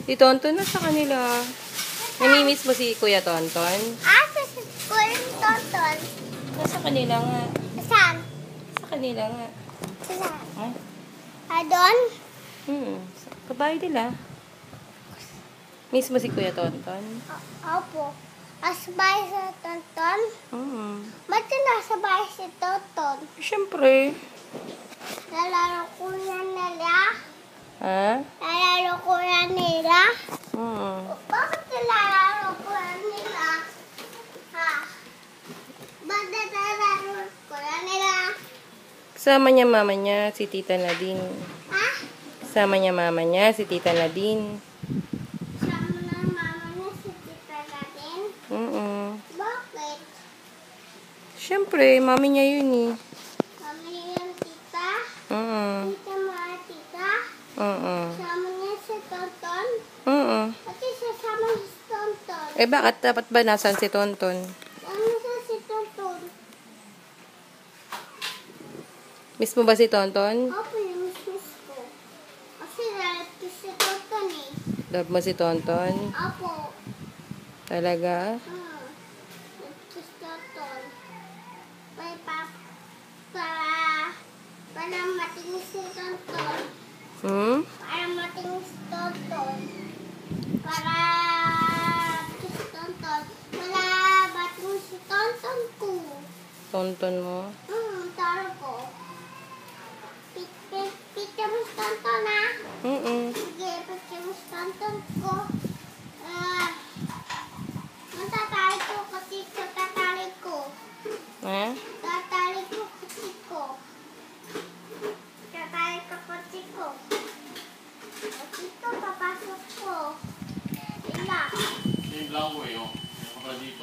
Si Tonton na sa kanila. Namimiss mo si Kuya Tonton? Sa Kuya Tonton. Nasa kanila nga. Saan? Sa kanila nga. Saan? Doon? Sa kabahay nila. Miss mo si Kuya Tonton? Opo. Asabay sa Tonton? Ba't nasabay si Tonton? Siyempre. Nalaro ko yan nila? Ha? Nalaro ko yan nila? Bakit nilalaro ko yan nila? Ha? Ba't nilalaro ko yan nila? Kasama niya mama niya, si Tita Nadine. Ha? Kasama niya mama niya, si Tita Nadine. Kasama na mama niya si Tita Nadine? Bakit? Siyempre, mami niya yun eh. Mami yung tita? Tita mga tita? Kasama niya si Tonton? Pati sasama si Tonton? Eh bakit? Dapat ba nasan si Tonton? Ano sa si Tonton? Miss mo ba si Tonton? Opo, yung miss ko. Kasi lahat ko si Tonton eh. Love mo si Tonton? Opo. Talaga? Si Tonton. Para matinis si Tonton. Para matinis si Tonton. Para si Tonton. Para matinis si Tonton ko. Tonton mo? Taro ko. Picture mo si Tonton ha? Sige, picture mo si Tonton ko. Matatali ko kasi tatali ko. Ha? Tatali ko kasi ko. Tatali ko kasi ko. Dito, papasok ko. Ilang. Yung blanco eh, oh. Yung kapala dito.